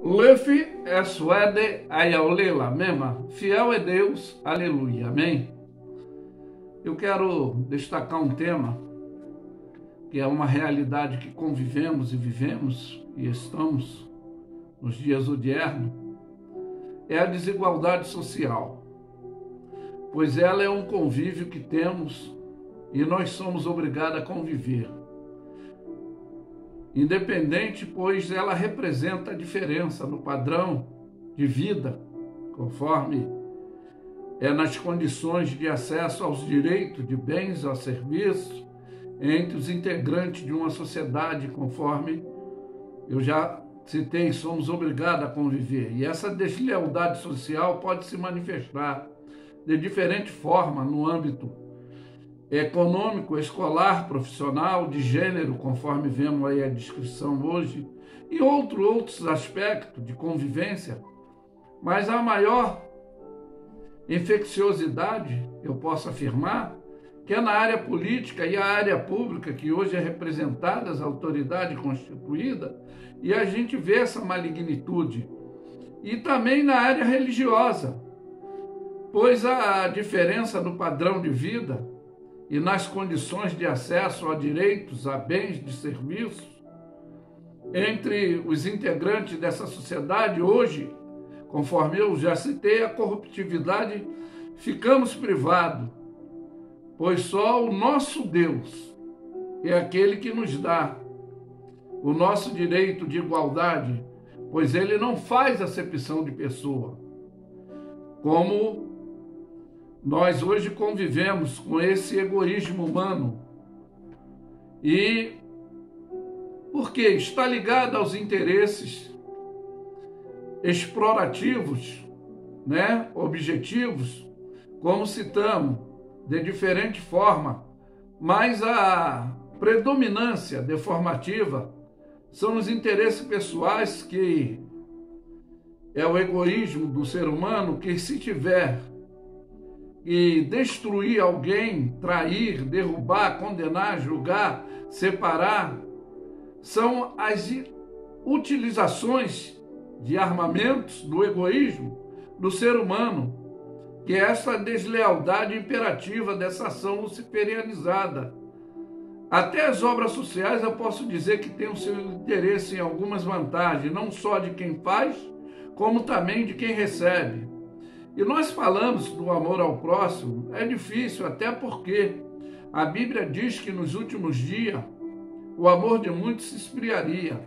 Lefi é suede ayaolela mema. Fiel é Deus, aleluia, amém? Eu quero destacar um tema que é uma realidade que convivemos e vivemos e estamos nos dias odiernos, é a desigualdade social, pois ela é um convívio que temos e nós somos obrigados a conviver. Independente, pois ela representa a diferença no padrão de vida, conforme nas condições de acesso aos direitos de bens, a serviços, entre os integrantes de uma sociedade, conforme eu já citei, somos obrigados a conviver. E essa deslealdade social pode se manifestar de diferente forma no âmbito econômico, escolar, profissional, de gênero, conforme vemos aí a descrição hoje, e outros aspectos de convivência, mas a maior infecciosidade, eu posso afirmar, que é na área política e a área pública, que hoje é representada as autoridades constituídas, e a gente vê essa malignitude. E também na área religiosa, pois a diferença no padrão de vida e nas condições de acesso a direitos, a bens, de serviços, entre os integrantes dessa sociedade, hoje, conforme eu já citei, a corruptividade, ficamos privados, pois só o nosso Deus é aquele que nos dá o nosso direito de igualdade, pois ele não faz acepção de pessoa, como nós hoje convivemos com esse egoísmo humano. E porque está ligado aos interesses explorativos, objetivos, como citamos, de diferente forma, mas a predominância deformativa são os interesses pessoais, que é o egoísmo do ser humano, que se tiver e destruir alguém, trair, derrubar, condenar, julgar, separar, são as utilizações de armamentos do egoísmo do ser humano, que é essa deslealdade imperativa dessa ação luciferianizada. Até as obras sociais eu posso dizer que tem o seu interesse em algumas vantagens, não só de quem faz, como também de quem recebe. E nós falamos do amor ao próximo, é difícil, até porque a Bíblia diz que nos últimos dias o amor de muitos se esfriaria.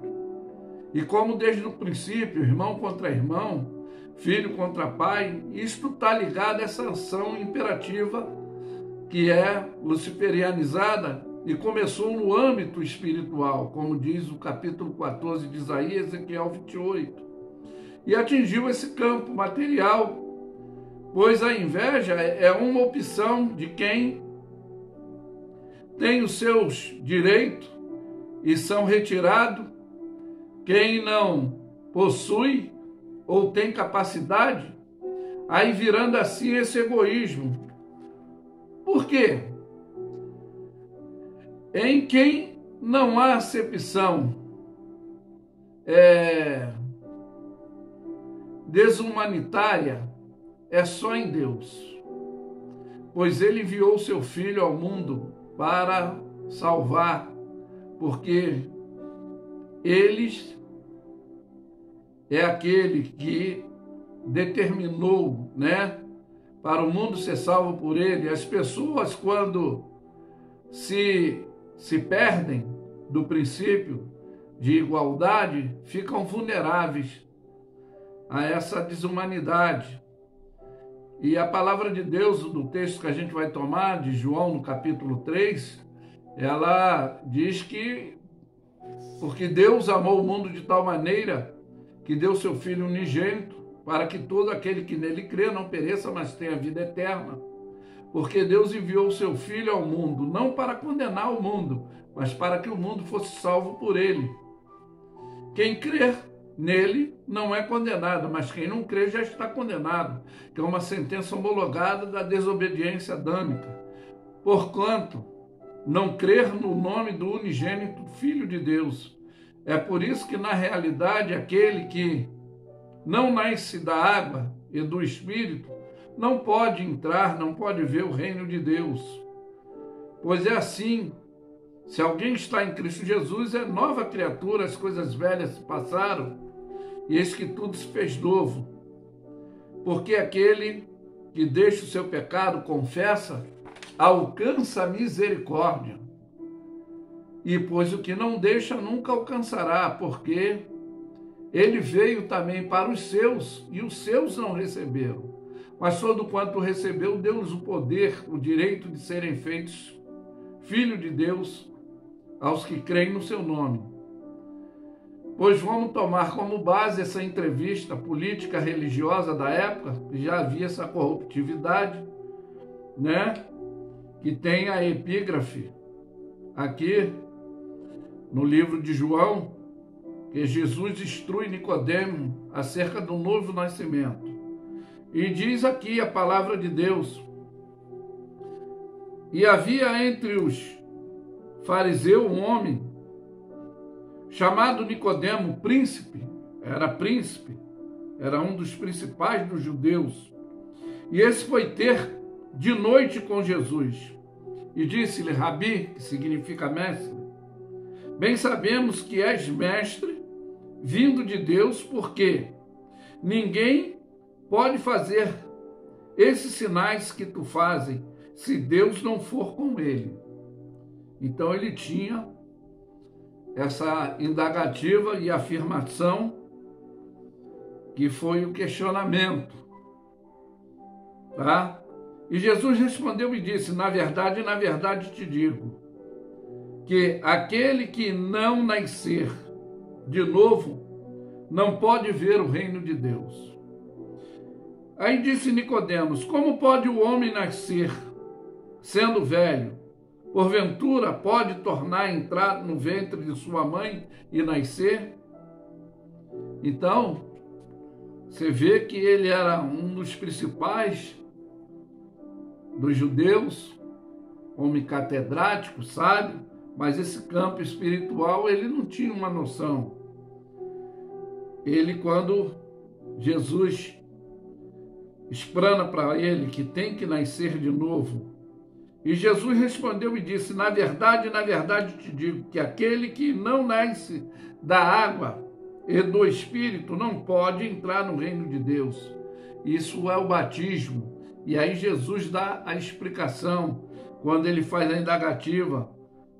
E como desde o princípio, irmão contra irmão, filho contra pai, isto está ligado a essa ação imperativa que é luciferianizada e começou no âmbito espiritual, como diz o capítulo 14 de Isaías, Ezequiel 28, e atingiu esse campo material, pois a inveja é uma opção de quem tem os seus direitos e são retirados, quem não possui ou tem capacidade, aí virando assim esse egoísmo. Por quê? Em quem não há acepção desumanitária, é só em Deus, pois ele enviou o seu Filho ao mundo para salvar, porque eles é aquele que determinou, para o mundo ser salvo por ele. As pessoas, quando se perdem do princípio de igualdade, ficam vulneráveis a essa desumanidade. E a palavra de Deus, do texto que a gente vai tomar, de João, no capítulo 3, ela diz que porque Deus amou o mundo de tal maneira que deu seu Filho unigênito, para que todo aquele que nele crê não pereça, mas tenha vida eterna. Porque Deus enviou o seu Filho ao mundo, não para condenar o mundo, mas para que o mundo fosse salvo por ele. Quem crer nele não é condenado, mas quem não crê já está condenado, que é uma sentença homologada da desobediência adâmica. Porquanto, não crer no nome do unigênito Filho de Deus. É por isso que, na realidade, aquele que não nasce da água e do Espírito, não pode entrar, não pode ver o reino de Deus. Pois é assim, se alguém está em Cristo Jesus, é nova criatura, as coisas velhas se passaram, e eis que tudo se fez novo. Porque aquele que deixa o seu pecado, confessa, alcança a misericórdia. E pois o que não deixa nunca alcançará, porque ele veio também para os seus, e os seus não receberam. Mas todo quanto recebeu, deu-lhes o poder, o direito de serem feitos filho de Deus, aos que creem no seu nome. Pois vamos tomar como base essa entrevista política religiosa da época, que já havia essa corruptividade, né? Que tem a epígrafe aqui no livro de João, que Jesus instrui Nicodemo acerca do novo nascimento. E diz aqui a palavra de Deus: e havia entre os fariseus um homem chamado Nicodemo, príncipe, era um dos principais dos judeus. E esse foi ter de noite com Jesus. E disse-lhe: Rabi, que significa mestre, bem sabemos que és mestre, vindo de Deus, porque ninguém pode fazer esses sinais que tu fazes, se Deus não for com ele. Então ele tinha essa indagativa e afirmação, que foi o questionamento, tá? E Jesus respondeu e disse: na verdade te digo, que aquele que não nascer de novo não pode ver o reino de Deus. Aí disse Nicodemos: como pode o homem nascer sendo velho? Porventura pode tornar a entrar no ventre de sua mãe e nascer? Então, você vê que ele era um dos principais dos judeus, homem catedrático, sábio, mas esse campo espiritual ele não tinha uma noção. Ele, quando Jesus explana para ele que tem que nascer de novo, e Jesus respondeu e disse: na verdade te digo, que aquele que não nasce da água e do Espírito não pode entrar no reino de Deus. Isso é o batismo. E aí Jesus dá a explicação, quando ele faz a indagativa,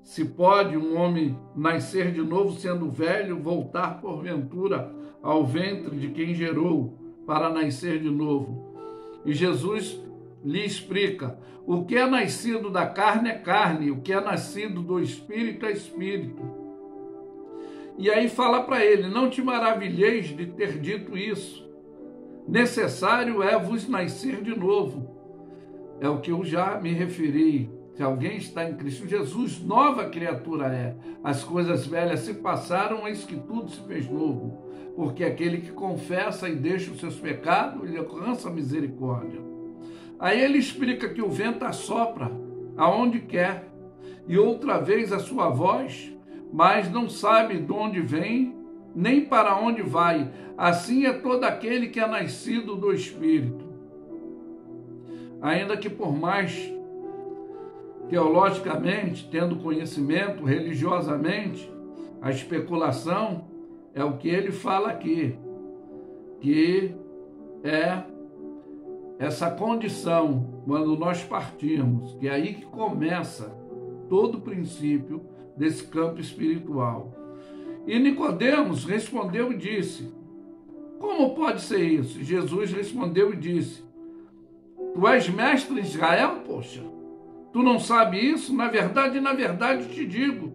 se pode um homem nascer de novo sendo velho, voltar porventura ao ventre de quem gerou para nascer de novo. E Jesus lhe explica: o que é nascido da carne é carne, o que é nascido do Espírito é Espírito. E aí fala para ele: não te maravilheis de ter dito isso, necessário é vos nascer de novo. É o que eu já me referi. Se alguém está em Cristo Jesus, nova criatura é. As coisas velhas se passaram, eis que tudo se fez novo. Porque aquele que confessa e deixa os seus pecados, ele alcança a misericórdia. Aí ele explica que o vento assopra aonde quer, e outra vez a sua voz, mas não sabe de onde vem, nem para onde vai. Assim é todo aquele que é nascido do Espírito. Ainda que por mais teologicamente, tendo conhecimento, religiosamente, a especulação é o que ele fala aqui, que é essa condição, quando nós partirmos, que é aí que começa todo o princípio desse campo espiritual. E Nicodemos respondeu e disse: como pode ser isso? Jesus respondeu e disse: tu és mestre em Israel? Poxa, tu não sabe isso? Na verdade te digo.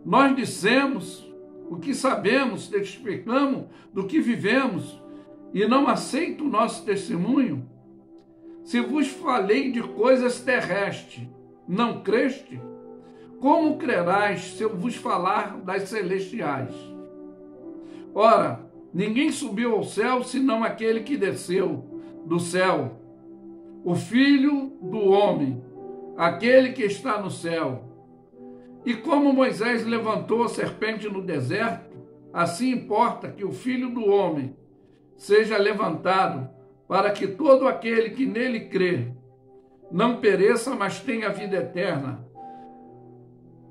Nós dissemos o que sabemos, te explicamos do que vivemos, e não aceita o nosso testemunho? Se vos falei de coisas terrestres, não creste? Como crerás se eu vos falar das celestiais? Ora, ninguém subiu ao céu, senão aquele que desceu do céu, o Filho do Homem, aquele que está no céu. E como Moisés levantou a serpente no deserto, Assim importa que o Filho do Homem seja levantado, para que todo aquele que nele crê não pereça, mas tenha vida eterna.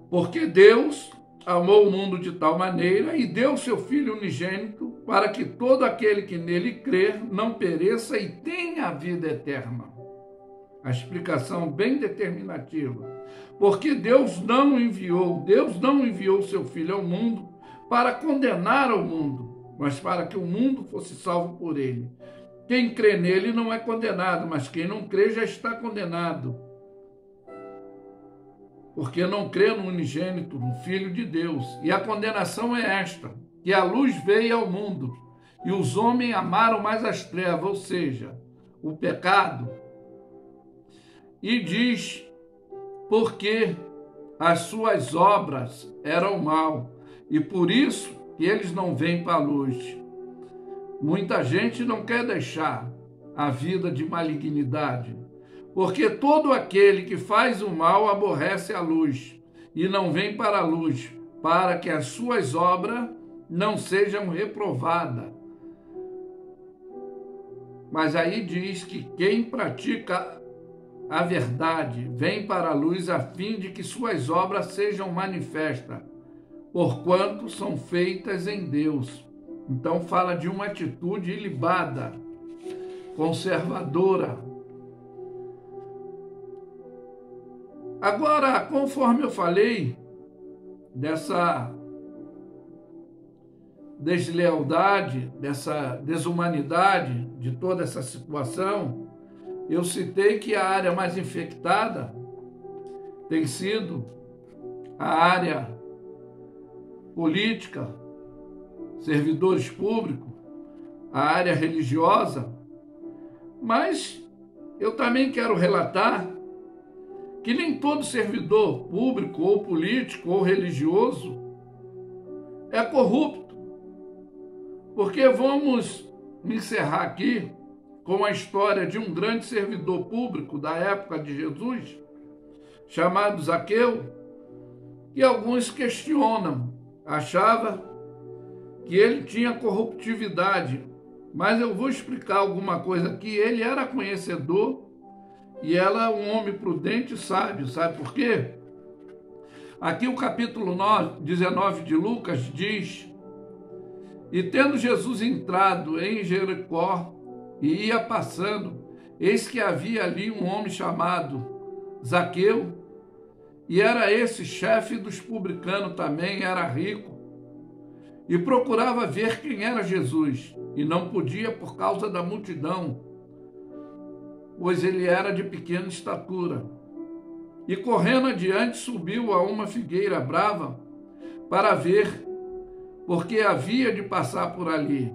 Porque Deus amou o mundo de tal maneira e deu seu Filho unigênito, para que todo aquele que nele crer não pereça e tenha a vida eterna. A explicação bem determinativa. Porque Deus não enviou seu Filho ao mundo para condenar ao mundo, mas para que o mundo fosse salvo por ele. Quem crê nele não é condenado, mas quem não crê já está condenado. Porque não crê no unigênito, no Filho de Deus. E a condenação é esta, que a luz veio ao mundo, e os homens amaram mais as trevas, ou seja, o pecado. E diz, porque as suas obras eram mal, e por isso que eles não vêm para a luz. Muita gente não quer deixar a vida de malignidade, porque todo aquele que faz o mal aborrece a luz e não vem para a luz, para que as suas obras não sejam reprovadas. Mas aí diz que quem pratica a verdade vem para a luz a fim de que suas obras sejam manifestas, porquanto são feitas em Deus. Então fala de uma atitude ilibada, conservadora. Agora, conforme eu falei dessa deslealdade, dessa desumanidade de toda essa situação, eu citei que a área mais infectada tem sido a área política, servidores públicos, a área religiosa, mas eu também quero relatar que nem todo servidor público ou político ou religioso é corrupto, porque vamos encerrar aqui com a história de um grande servidor público da época de Jesus, chamado Zaqueu, que alguns questionam, achava que ele tinha corruptividade, mas eu vou explicar alguma coisa aqui. Ele era conhecedor e era um homem prudente e sábio, sabe por quê? Aqui o capítulo 19 de Lucas diz: e tendo Jesus entrado em Jericó e ia passando, eis que havia ali um homem chamado Zaqueu, e era esse chefe dos publicanos também, era rico, e procurava ver quem era Jesus, e não podia por causa da multidão, pois ele era de pequena estatura. E correndo adiante, subiu a uma figueira brava para ver, porque havia de passar por ali.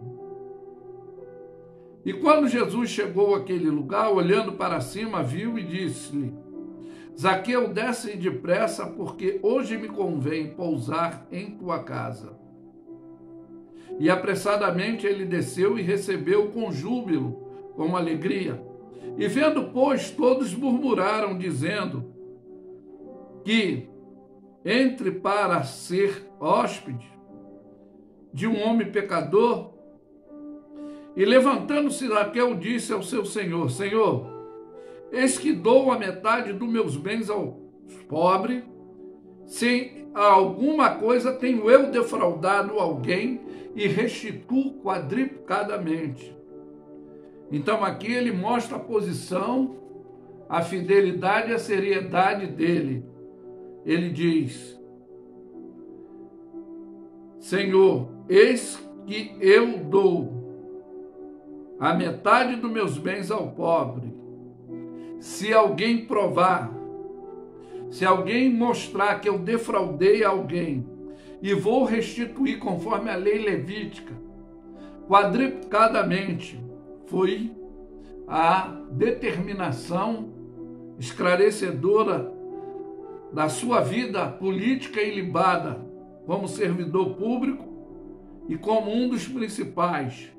E quando Jesus chegou àquele lugar, olhando para cima, viu e disse-lhe: Zaqueu, desce depressa, porque hoje me convém pousar em tua casa. E apressadamente ele desceu e recebeu com júbilo, com alegria. E vendo, pois, todos murmuraram, dizendo que entre para ser hóspede de um homem pecador. E levantando-se Zaqueu, disse ao seu senhor: Senhor, eis que dou a metade dos meus bens aos pobres, se alguma coisa tenho eu defraudado alguém, e restituo quadruplicadamente. Então aqui ele mostra a posição, a fidelidade e a seriedade dele. Ele diz: Senhor, eis que eu dou a metade dos meus bens ao pobre. Se alguém provar, se alguém mostrar que eu defraudei alguém, e vou restituir conforme a lei levítica, quadruplicadamente, foi a determinação esclarecedora da sua vida política ilibada como servidor público e como um dos principais.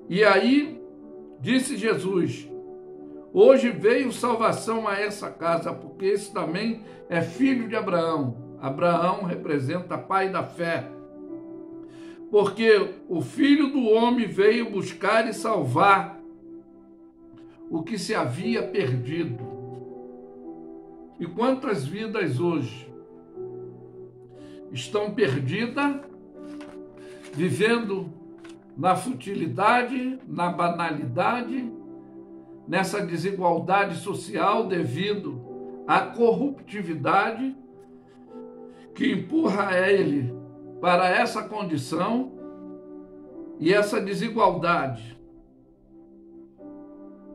E aí disse Jesus: hoje veio salvação a essa casa, porque esse também é filho de Abraão. Abraão representa pai da fé. porque o Filho do Homem veio buscar e salvar o que se havia perdido. E quantas vidas hoje estão perdidas, vivendo na futilidade, na banalidade, nessa desigualdade social devido à corruptividade que empurra ele para essa condição e essa desigualdade.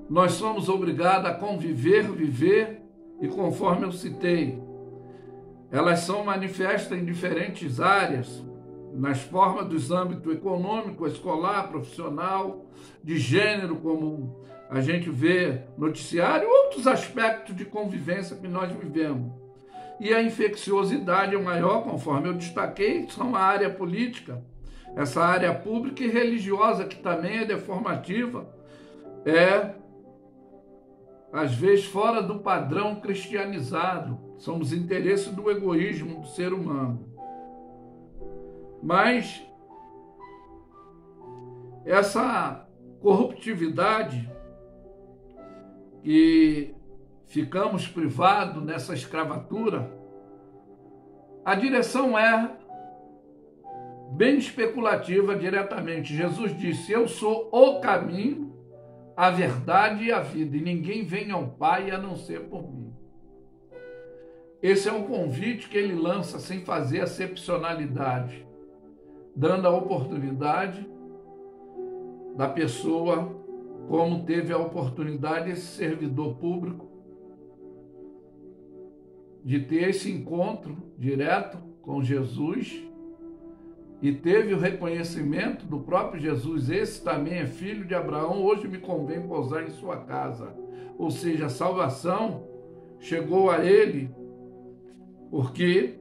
Nós somos obrigados a conviver, viver, e conforme eu citei, elas são manifestas em diferentes áreas, nas formas dos âmbitos econômico, escolar, profissional, de gênero, como a gente vê noticiário, outros aspectos de convivência que nós vivemos. E a infecciosidade é maior, conforme eu destaquei, são a área política, essa área pública e religiosa, que também é deformativa, às vezes fora do padrão cristianizado, são os interesses do egoísmo do ser humano. Mas essa corruptividade que ficamos privados nessa escravatura, a direção é bem especulativa diretamente. Jesus disse: eu sou o caminho, a verdade e a vida, e ninguém vem ao Pai a não ser por mim. Esse é um convite que ele lança sem fazer acepcionalidade, dando a oportunidade da pessoa, como teve a oportunidade esse servidor público, de ter esse encontro direto com Jesus, e teve o reconhecimento do próprio Jesus: esse também é filho de Abraão, hoje me convém pousar em sua casa. Ou seja, a salvação chegou a ele, porque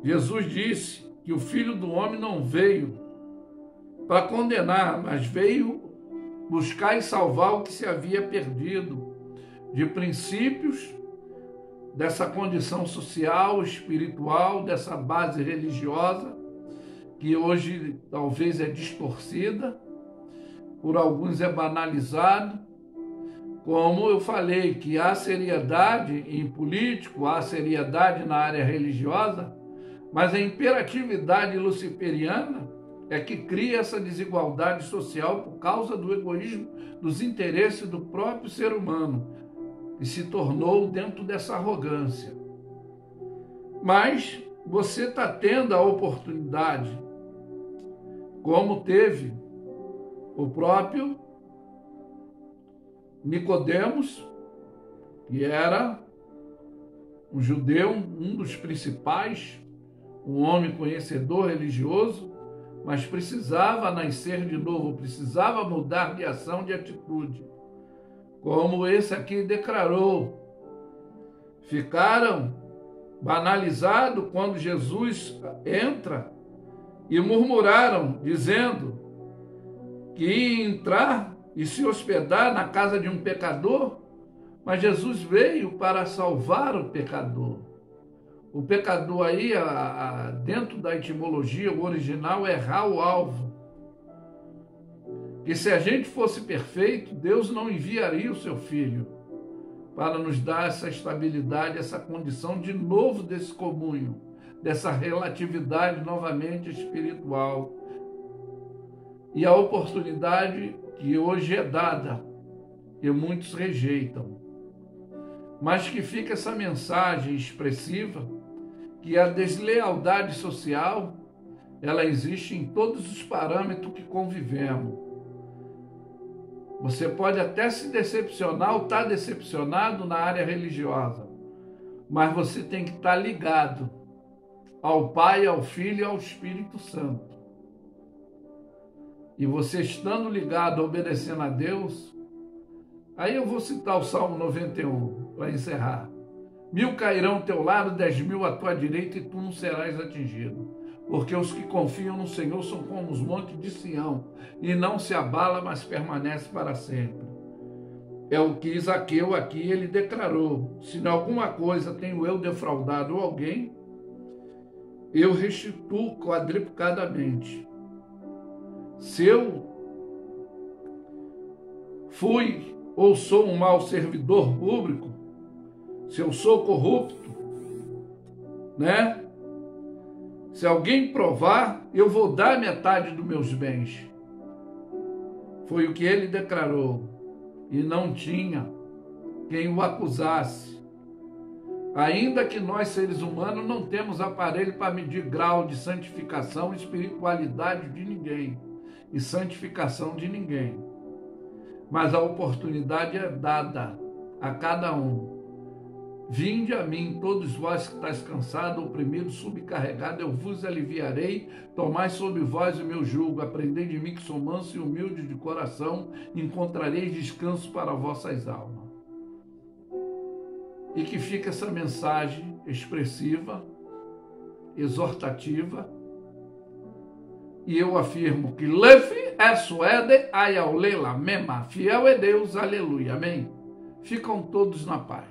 Jesus disse que o Filho do Homem não veio para condenar, mas veio buscar e salvar o que se havia perdido, de princípios dessa condição social, espiritual, dessa base religiosa, que hoje talvez é distorcida, por alguns é banalizado. Como eu falei, que há seriedade em político, há seriedade na área religiosa, mas a imperatividade luciferiana é que cria essa desigualdade social por causa do egoísmo, dos interesses do próprio ser humano, e se tornou dentro dessa arrogância. Mas você está tendo a oportunidade, como teve o próprio Nicodemos, que era um judeu, um dos principais, um homem conhecedor religioso, mas precisava nascer de novo, precisava mudar de ação, de atitude. Como esse aqui declarou, ficaram banalizados quando Jesus entra e murmuraram, dizendo que ia entrar e se hospedar na casa de um pecador, mas Jesus veio para salvar o pecador. O pecador aí, dentro da etimologia, o original é errar o alvo. Que se a gente fosse perfeito, Deus não enviaria o seu Filho para nos dar essa estabilidade, essa condição de novo desse comunho, dessa relatividade novamente espiritual. E a oportunidade que hoje é dada, e muitos rejeitam. Mas que fica essa mensagem expressiva, que a deslealdade social, ela existe em todos os parâmetros que convivemos. Você pode até se decepcionar ou estar decepcionado na área religiosa, mas você tem que estar ligado ao Pai, ao Filho e ao Espírito Santo. E você estando ligado, obedecendo a Deus, aí eu vou citar o Salmo 91 para encerrar. 1000 cairão ao teu lado, 10.000 à tua direita, e tu não serás atingido. Porque os que confiam no Senhor são como os montes de Sião, e não se abala, mas permanece para sempre. É o que Zaqueu aqui ele declarou: se em alguma coisa tenho eu defraudado alguém, eu restituo quadruplicadamente. Se eu fui ou sou um mau servidor público, se eu sou corrupto, né? Se alguém provar, eu vou dar metade dos meus bens. Foi o que ele declarou. E não tinha quem o acusasse. Ainda que nós, seres humanos, não temos aparelho para medir grau de santificação e espiritualidade de ninguém. E santificação de ninguém. Mas a oportunidade é dada a cada um. Vinde a mim, todos vós que estáis cansados, oprimidos, subcarregados, eu vos aliviarei. Tomai sobre vós o meu jugo, aprendei de mim que sou manso e humilde de coração, encontrareis descanso para vossas almas. E que fica essa mensagem expressiva, exortativa, e eu afirmo que Lefi é suede ayaolela mema, fiel é Deus, aleluia, amém. Ficam todos na paz.